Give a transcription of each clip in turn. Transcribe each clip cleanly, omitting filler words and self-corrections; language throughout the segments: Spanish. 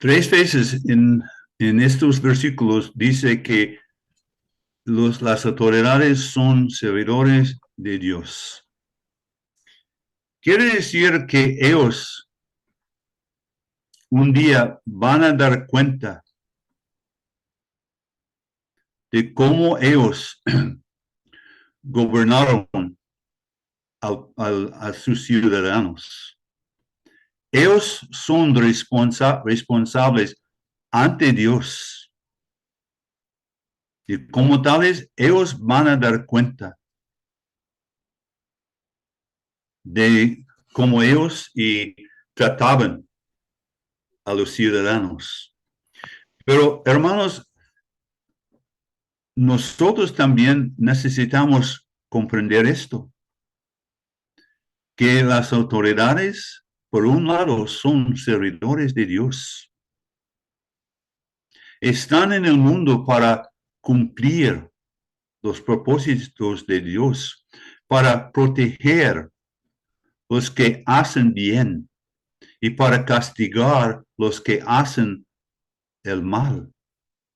Tres veces en estos versículos dice que las autoridades son servidores de Dios. Quiere decir que ellos un día van a dar cuenta de cómo ellos gobernaron a sus ciudadanos. Ellos son responsables ante Dios. Y como tales, ellos van a dar cuenta de cómo ellos trataban a los ciudadanos. Pero, hermanos, nosotros también necesitamos comprender esto, que las autoridades, por un lado, son servidores de Dios. Están en el mundo para cumplir los propósitos de Dios, para proteger los que hacen bien y para castigar los que hacen el mal.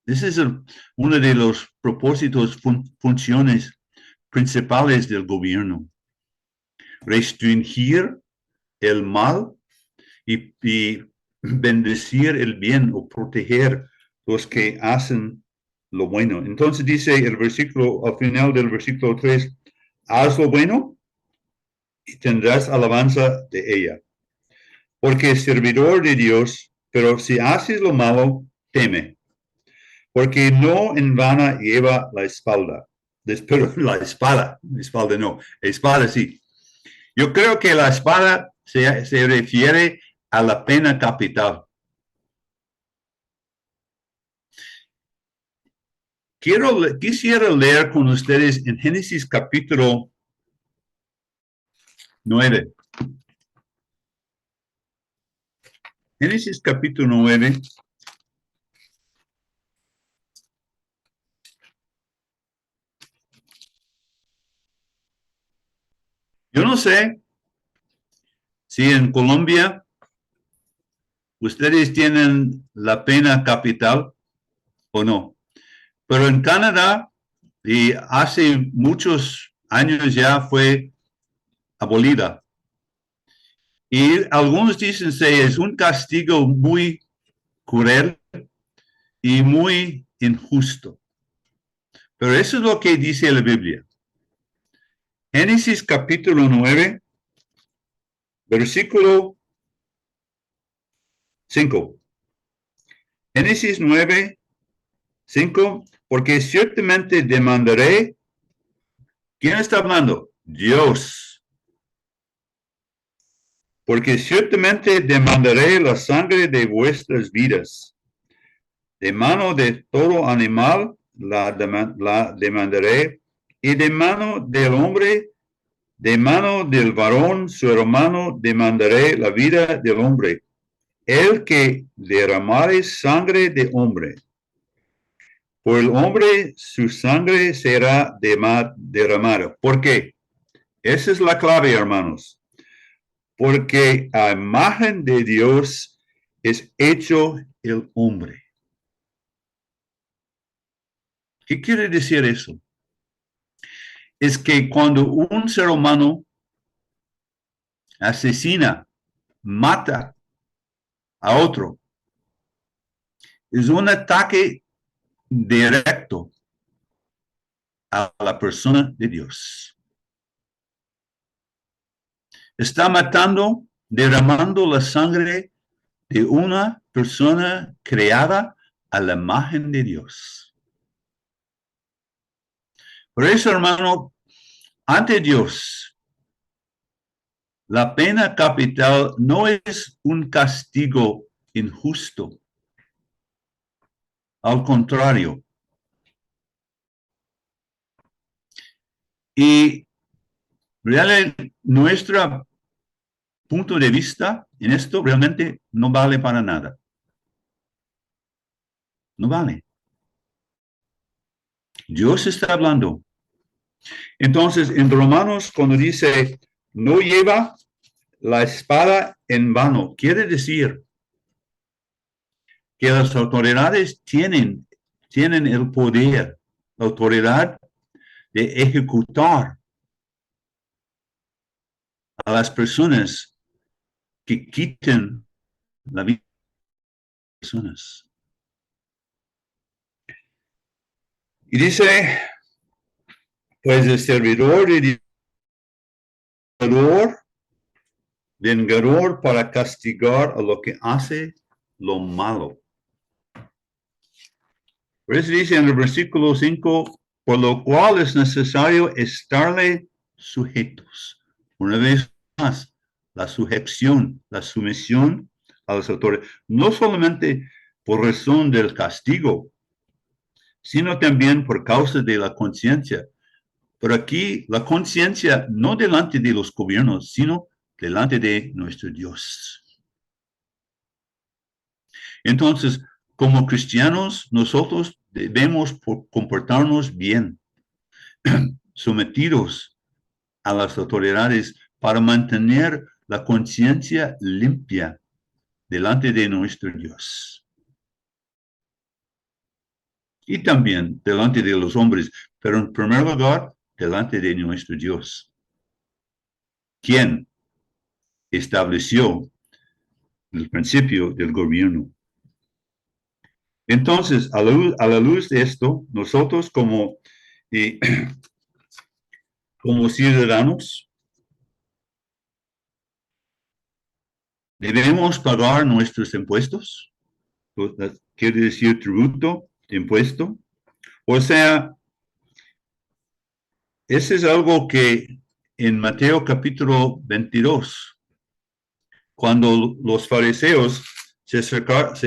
Ese es uno de los propósitos, funciones principales del gobierno. Restringir el mal y bendecir el bien o proteger los que hacen lo bueno. Entonces dice el versículo, al final del versículo 3, haz lo bueno y tendrás alabanza de ella. Porque es servidor de Dios, pero si haces lo malo, teme. Porque no en vano lleva la espalda. Pero la espada no, espada sí. Yo creo que la espada se refiere a la pena capital. Quisiera leer con ustedes en Génesis capítulo 9. Génesis capítulo 9. Yo no sé si en Colombia ustedes tienen la pena capital o no, pero en Canadá y hace muchos años ya fue abolida. Y algunos dicen que es un castigo muy cruel y muy injusto. Pero eso es lo que dice la Biblia. Génesis capítulo 9, versículo 5. Génesis 9, 5. Porque ciertamente demandaré. ¿Quién está hablando? Dios. Porque ciertamente demandaré la sangre de vuestras vidas. De mano de todo animal la demandaré, y de mano del hombre, de mano del varón, su hermano, demandaré la vida del hombre. El que derramare sangre de hombre, por el hombre su sangre será derramada. ¿Por qué? Esa es la clave, hermanos. Porque a imagen de Dios es hecho el hombre. ¿Qué quiere decir eso? Es que cuando un ser humano asesina, mata a otro, es un ataque directo a la persona de Dios. Está matando, derramando la sangre de una persona creada a la imagen de Dios. Por eso, hermano, ante Dios, la pena capital no es un castigo injusto. Al contrario. Y realmente nuestro punto de vista en esto realmente no vale para nada. No vale. Dios está hablando. Entonces, en Romanos, cuando dice, no lleva la espada en vano, quiere decir que las autoridades tienen el poder, la autoridad de ejecutar a las personas que quiten la vida de las personas. Y dice, pues el servidor y vengador para castigar a lo que hace lo malo. Por eso dice en el versículo 5, por lo cual es necesario estarle sujetos. Una vez más, la sujeción, la sumisión a las autoridades, no solamente por razón del castigo, sino también por causa de la conciencia. Pero aquí la conciencia no delante de los gobiernos, sino delante de nuestro Dios. Entonces, como cristianos, nosotros debemos comportarnos bien, sometidos a las autoridades para mantener la conciencia limpia delante de nuestro Dios. Y también delante de los hombres, pero en primer lugar, delante de nuestro Dios, quien estableció el principio del gobierno. Entonces, a la luz de esto, nosotros como ciudadanos debemos pagar nuestros impuestos, quiere decir tributo, impuesto. O sea, ese es algo que en Mateo capítulo 22, cuando los fariseos se acercaron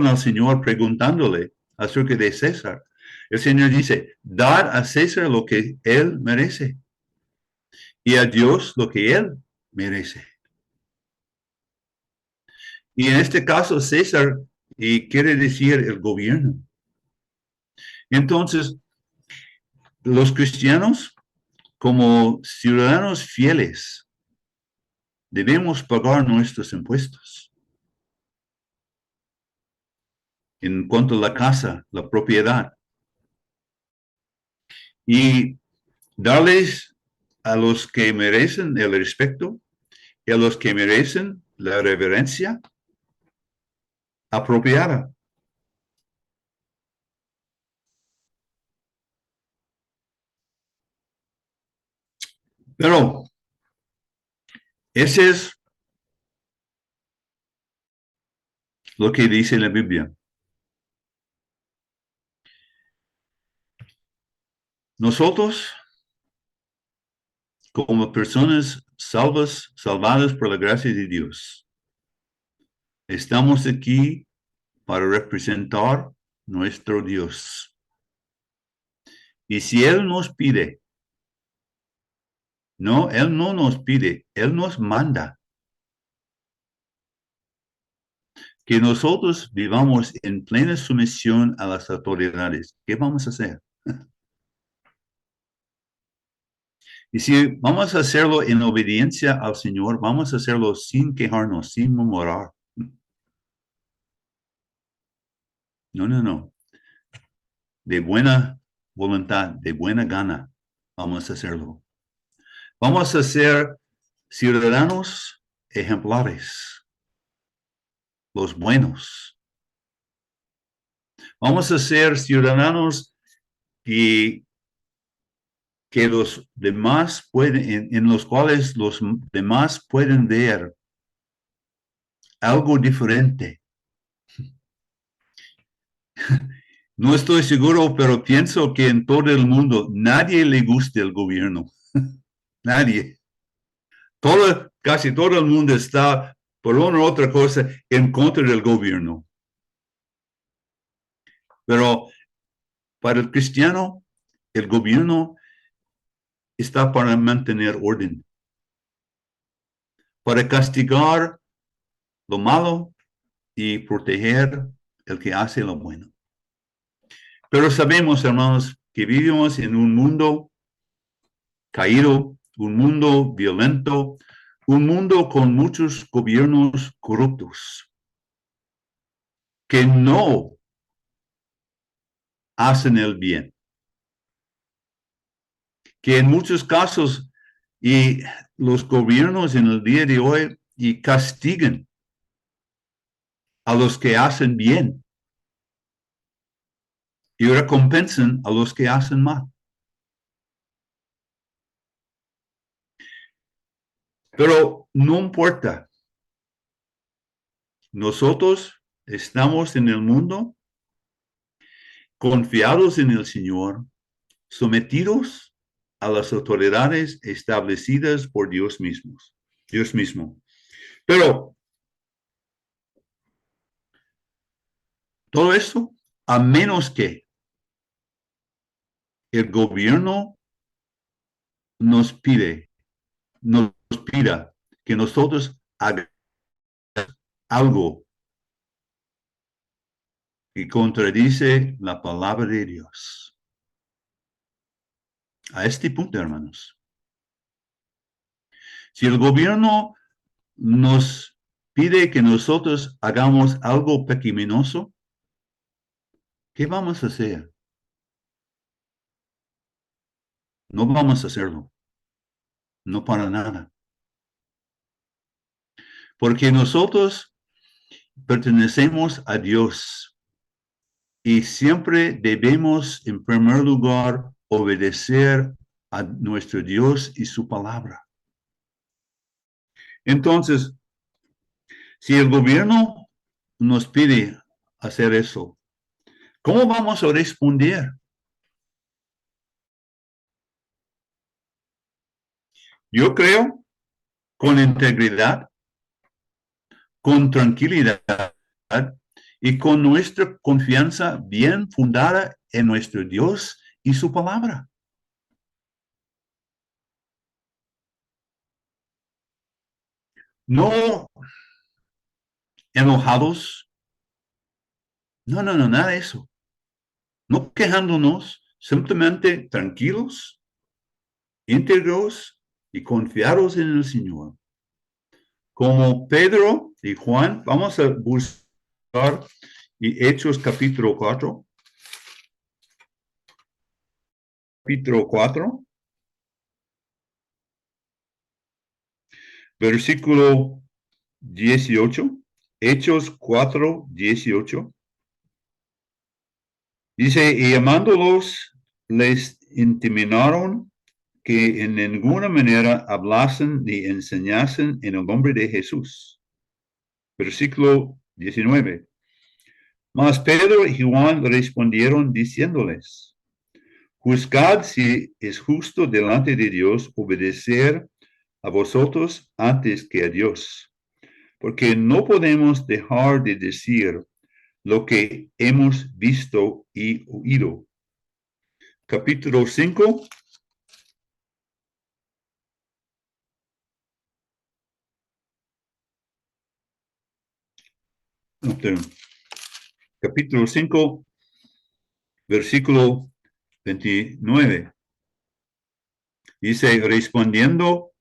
al Señor preguntándole acerca de César, el Señor dice, dar a César lo que él merece y a Dios lo que él merece. Y en este caso, César quiere decir el gobierno. Entonces, los cristianos, como ciudadanos fieles, debemos pagar nuestros impuestos. En cuanto a la casa, la propiedad. Y darles a los que merecen el respeto y a los que merecen la reverencia apropiada. Pero ese es lo que dice la Biblia. Nosotros, como personas salvadas por la gracia de Dios, estamos aquí para representar nuestro Dios. Y si Él nos pide, Él no nos pide, Él nos manda que nosotros vivamos en plena sumisión a las autoridades. ¿Qué vamos a hacer? Y si vamos a hacerlo en obediencia al Señor, vamos a hacerlo sin quejarnos, sin murmurar. No. De buena voluntad, de buena gana, vamos a hacerlo. Vamos a ser ciudadanos ejemplares, los buenos. Vamos a ser ciudadanos que los demás pueden, en los cuales los demás pueden ver algo diferente. No estoy seguro, pero pienso que en todo el mundo nadie le gusta el gobierno. Nadie. Casi todo el mundo está, por una u otra cosa, en contra del gobierno. Pero para el cristiano, el gobierno está para mantener orden, para castigar lo malo y proteger el que hace lo bueno. Pero sabemos, hermanos, que vivimos en un mundo caído, un mundo violento, un mundo con muchos gobiernos corruptos. que no hacen el bien. Que en muchos casos y los gobiernos en el día de hoy y castigan a los que hacen bien y recompensan a los que hacen mal. Pero no importa. Nosotros estamos en el mundo confiados en el Señor, sometidos a las autoridades establecidas por Dios mismos, Dios mismo. Pero todo esto, a menos que el gobierno nos pida que nosotros hagamos algo que contradice la palabra de Dios. A este punto, hermanos. Si el gobierno nos pide que nosotros hagamos algo pecaminoso, ¿qué vamos a hacer? No vamos a hacerlo. No para nada. Porque nosotros pertenecemos a Dios y siempre debemos, en primer lugar, obedecer a nuestro Dios y su palabra. Entonces, si el gobierno nos pide hacer eso, ¿cómo vamos a responder? Yo creo con integridad, con tranquilidad y con nuestra confianza bien fundada en nuestro Dios y su palabra. No enojados, no, nada de eso. No quejándonos, simplemente tranquilos, íntegros y confiados en el Señor. Como Pedro y Juan, vamos a buscar y Hechos capítulo 4. Capítulo 4, versículo 18. Hechos 4, 18. Dice, y llamándolos, les intimidaron que en ninguna manera hablasen ni enseñasen en el nombre de Jesús. Versículo 19. Mas Pedro y Juan respondieron diciéndoles, juzgad si es justo delante de Dios obedecer a vosotros antes que a Dios, porque no podemos dejar de decir lo que hemos visto y oído. Capítulo 5. Capítulo 5, versículo 29. Dice, respondiendo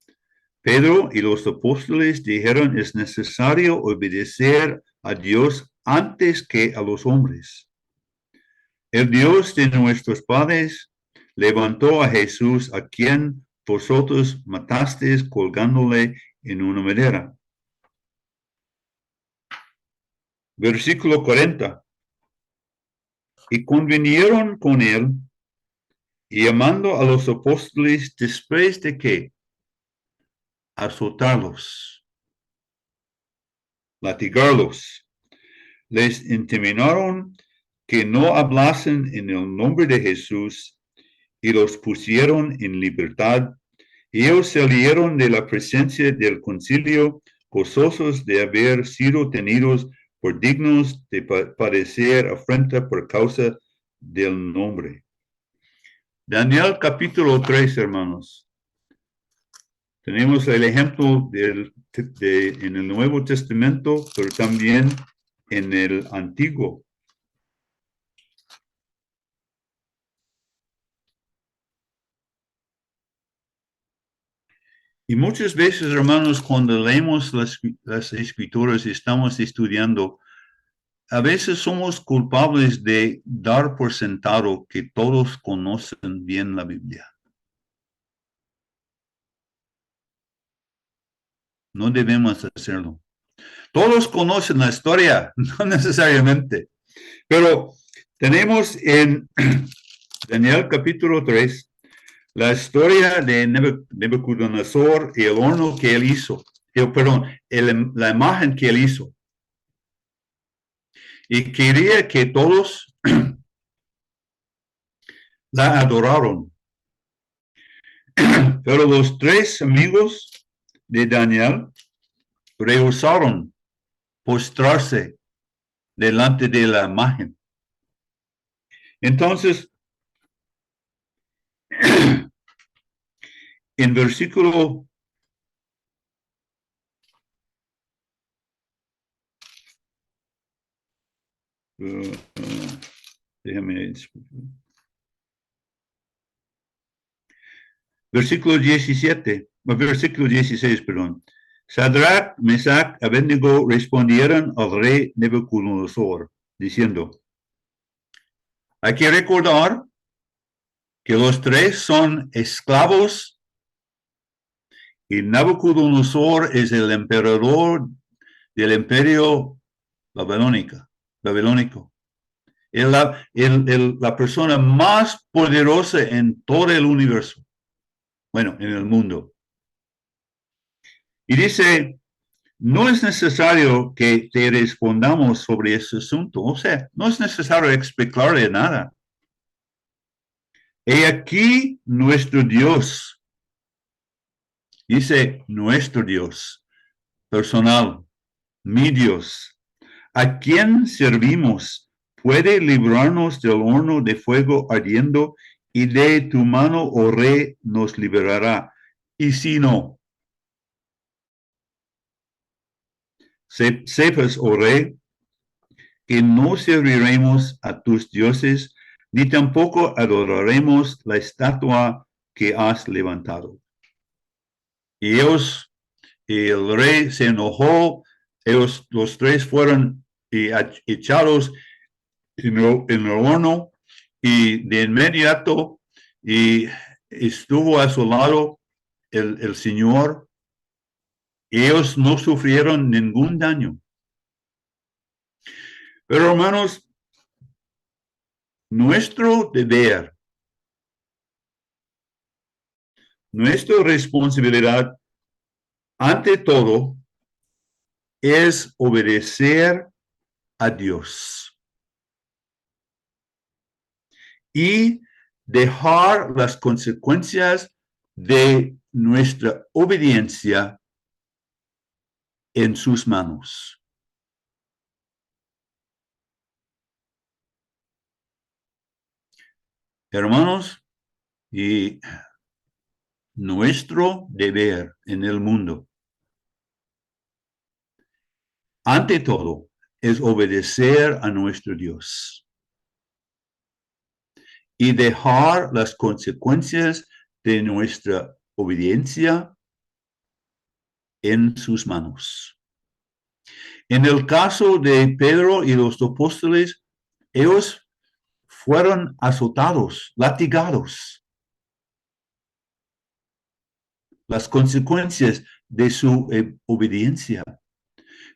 Pedro y los apóstoles dijeron, es necesario obedecer a Dios antes que a los hombres. El Dios de nuestros padres levantó a Jesús, a quien vosotros matasteis colgándole en una madera. Versículo 40. Y convinieron con él, y llamando a los apóstoles, después de que azotarlos, latigarlos, les intimidaron que no hablasen en el nombre de Jesús y los pusieron en libertad. Y ellos salieron de la presencia del concilio gozosos de haber sido tenidos por dignos de padecer afrenta por causa del nombre. Daniel capítulo 3, hermanos. Tenemos el ejemplo en el Nuevo Testamento, pero también en el Antiguo. Y muchas veces, hermanos, cuando leemos las escrituras y estamos estudiando, a veces somos culpables de dar por sentado que todos conocen bien la Biblia. No debemos hacerlo. Todos conocen la historia, no necesariamente, pero tenemos en Daniel capítulo 3 la historia de Nebuchadnezzar y el horno que él hizo, la imagen que él hizo. Y quería que todos la adoraron. Pero los tres amigos de Daniel rehusaron postrarse delante de la imagen. Entonces, en versículo versículo 17, versículo 16, perdón. Sadrach, Mesach, Abednego respondieron al rey Nebuchadnezzar, diciendo, hay que recordar que los tres son esclavos y Nabucodonosor es el emperador del imperio babilónico. Es la persona más poderosa en todo el universo. Bueno, en el mundo. Y dice, no es necesario que te respondamos sobre ese asunto. O sea, no es necesario explicarle nada. He aquí nuestro Dios. Dice nuestro Dios personal, mi Dios, a quien servimos, puede librarnos del horno de fuego ardiendo y de tu mano, oh rey, nos liberará. Y si no, sepas, oh rey, que no serviremos a tus dioses, ni tampoco adoraremos la estatua que has levantado. Y el rey se enojó, los tres fueron echados en el horno, y de inmediato y estuvo a su lado el Señor. Ellos no sufrieron ningún daño. Pero hermanos, nuestro deber, nuestra responsabilidad, ante todo, es obedecer a Dios y dejar las consecuencias de nuestra obediencia en sus manos. Hermanos, y nuestro deber en el mundo, ante todo, es obedecer a nuestro Dios y dejar las consecuencias de nuestra obediencia en sus manos. En el caso de Pedro y los apóstoles, ellos fueron azotados, latigados. Las consecuencias de su obediencia.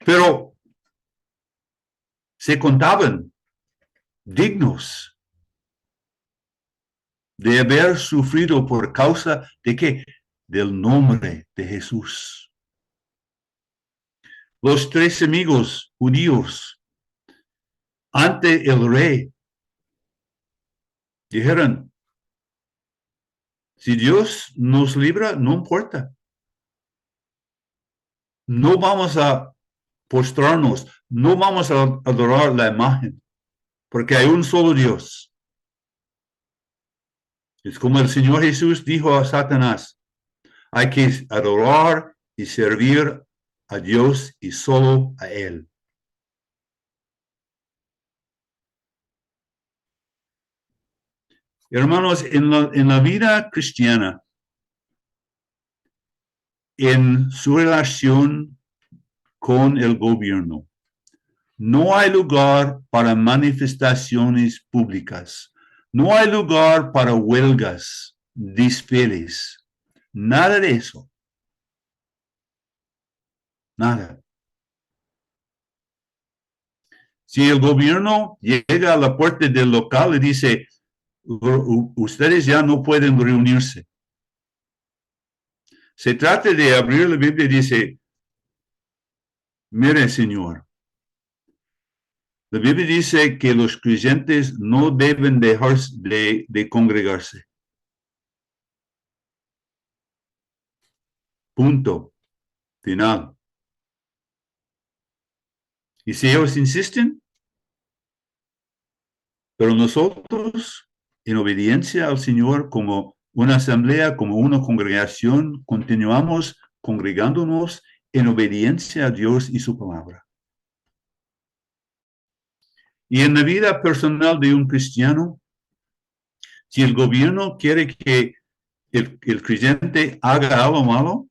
Pero se contaban dignos de haber sufrido por causa de qué? Del nombre de Jesús. Los tres amigos judíos ante el rey dijeron, si Dios nos libra, no importa. No vamos a postrarnos, no vamos a adorar la imagen, porque hay un solo Dios. Es como el Señor Jesús dijo a Satanás, hay que adorar y servir a Dios y solo a Él. Hermanos, en la vida cristiana, en su relación con el gobierno, No hay lugar para manifestaciones públicas. No hay lugar para huelgas, desfiles. Nada de eso. Nada. Si el gobierno llega a la puerta del local y dice, ustedes ya no pueden reunirse. Se trata de abrir la Biblia y dice, mire, Señor, la Biblia dice que los creyentes no deben dejar de congregarse. Punto. Final. Y si ellos insisten, pero nosotros, en obediencia al Señor, como una asamblea, como una congregación, continuamos congregándonos en obediencia a Dios y su palabra. Y en la vida personal de un cristiano, si el gobierno quiere que el creyente haga algo malo,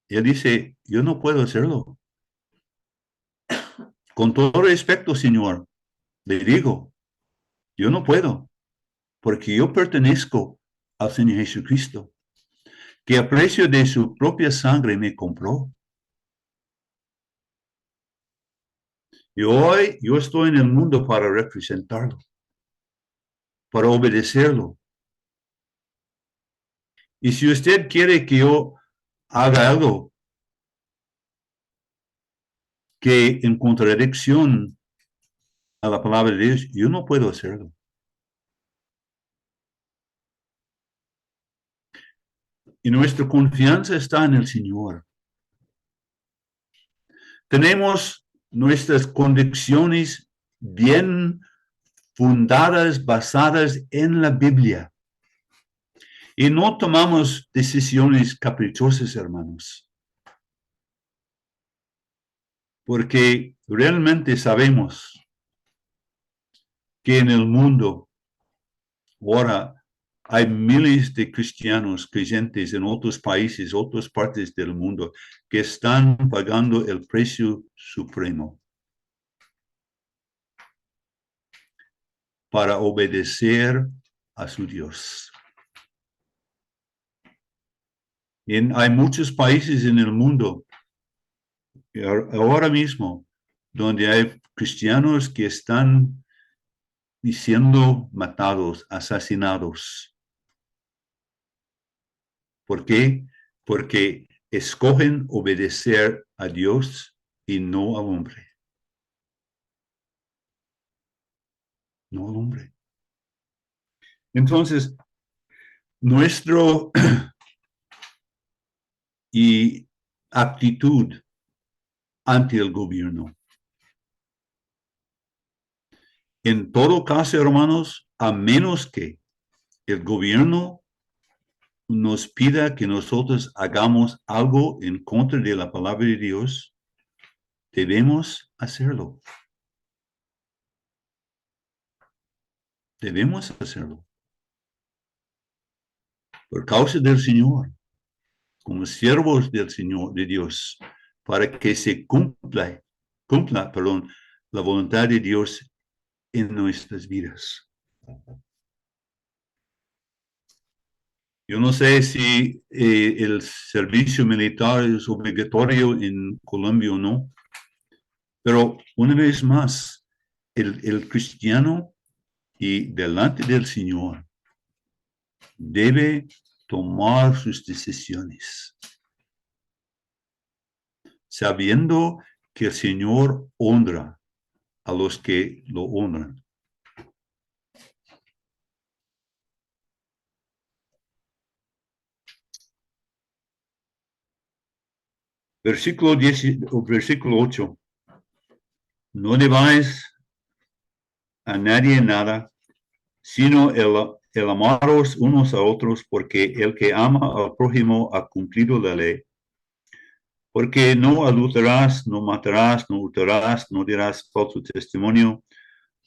él dice, yo no puedo hacerlo. Con todo respeto, Señor, le digo, yo no puedo, porque yo pertenezco al Señor Jesucristo, que a precio de su propia sangre me compró. Y hoy yo estoy en el mundo para representarlo, para obedecerlo. Y si usted quiere que yo haga algo que en contradicción a la palabra de Dios, yo no puedo hacerlo. Y nuestra confianza está en el Señor. Tenemos nuestras convicciones bien fundadas, basadas en la Biblia. Y no tomamos decisiones caprichosas, hermanos. Porque realmente sabemos que en el mundo ahora hay miles de cristianos creyentes en otros países, otras partes del mundo, que están pagando el precio supremo para obedecer a su Dios. Hay muchos países en el mundo ahora mismo donde hay cristianos que están siendo matados, asesinados. ¿Por qué? Porque escogen obedecer a Dios y no al hombre. No al hombre. Entonces, nuestro y actitud ante el gobierno. En todo caso, hermanos, a menos que el gobierno nos pida que nosotros hagamos algo en contra de la palabra de Dios, debemos hacerlo. Debemos hacerlo. Por causa del Señor, como siervos del Señor, de Dios, para que se cumpla, la voluntad de Dios en nuestras vidas. Yo no sé si el servicio militar es obligatorio en Colombia o no, pero una vez más, el cristiano y delante del Señor debe tomar sus decisiones, sabiendo que el Señor honra a los que lo honran. Versículo 8. No debáis a nadie nada, sino el amaros unos a otros, porque el que ama al prójimo ha cumplido la ley. Porque no adulterarás, no matarás, no hurtarás, no dirás falso testimonio,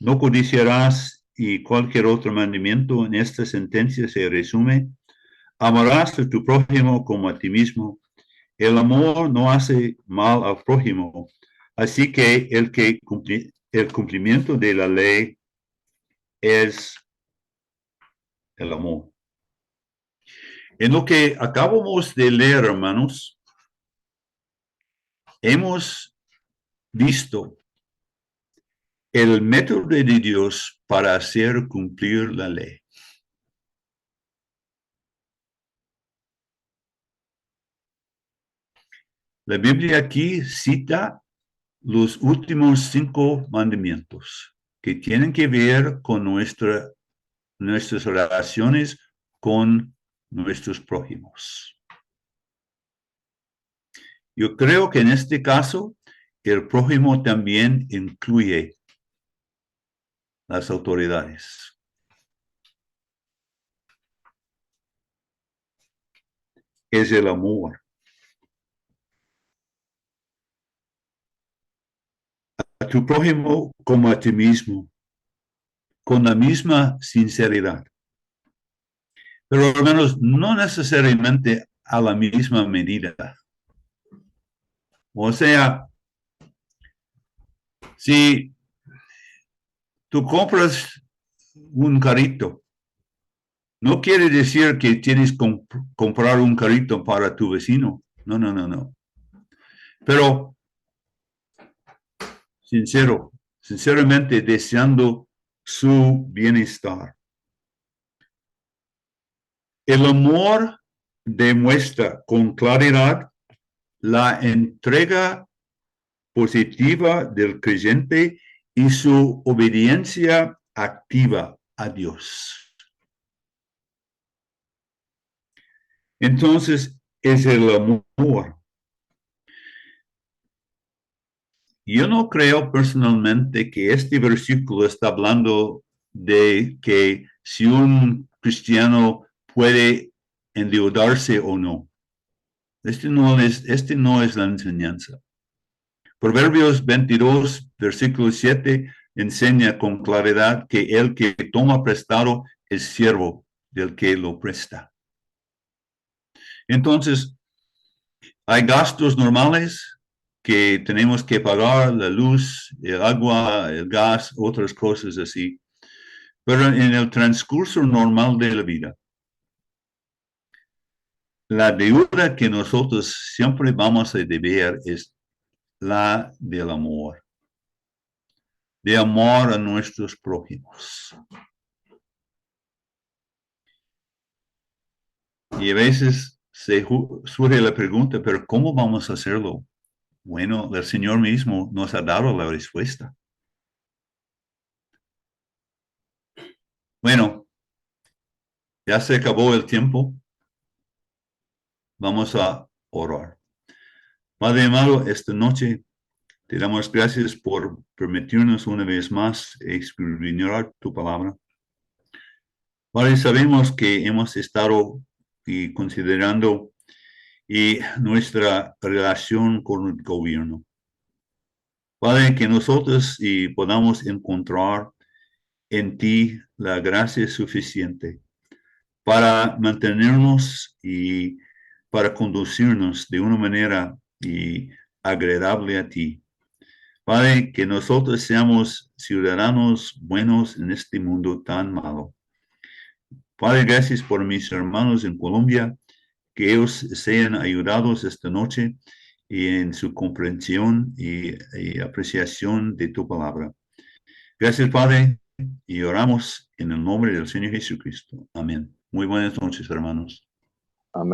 no codiciarás, y cualquier otro mandamiento en esta sentencia se resume: amarás a tu prójimo como a ti mismo. El amor no hace mal al prójimo, Así que el cumplimiento de la ley es el amor. En lo que acabamos de leer, hermanos, hemos visto el método de Dios para hacer cumplir la ley. La Biblia aquí cita los últimos 5 mandamientos que tienen que ver con nuestras relaciones con nuestros prójimos. Yo creo que en este caso, el prójimo también incluye las autoridades. Es el amor. A tu prójimo como a ti mismo, con la misma sinceridad. Pero hermanos, no necesariamente a la misma medida. O sea, si tú compras un carrito, no quiere decir que tienes que comprar un carrito para tu vecino. No, no, no, no. Pero sinceramente deseando su bienestar. El amor demuestra con claridad la entrega positiva del creyente y su obediencia activa a Dios. Entonces, es el amor. Yo no creo personalmente que este versículo está hablando de que si un cristiano puede endeudarse o no. Este no es la enseñanza. Proverbios 22, versículo 7, enseña con claridad que el que toma prestado es siervo del que lo presta. Entonces, hay gastos normales que tenemos que pagar, la luz, el agua, el gas, otras cosas así. Pero en el transcurso normal de la vida, la deuda que nosotros siempre vamos a deber es la del amor, de amor a nuestros prójimos. Y a veces surge la pregunta, pero ¿cómo vamos a hacerlo? Bueno, el Señor mismo nos ha dado la respuesta. Bueno, ya se acabó el tiempo. Vamos a orar. Padre amado, esta noche te damos gracias por permitirnos una vez más escudriñar tu palabra. Padre, sabemos que hemos estado considerando nuestra relación con el gobierno. Padre, que nosotros podamos encontrar en ti la gracia suficiente para mantenernos y para conducirnos de una manera agradable a ti. Padre, que nosotros seamos ciudadanos buenos en este mundo tan malo. Padre, gracias por mis hermanos en Colombia, que ellos sean ayudados esta noche y en su comprensión y apreciación de tu palabra. Gracias, Padre, y oramos en el nombre del Señor Jesucristo. Amén. Muy buenas noches, hermanos. Amén.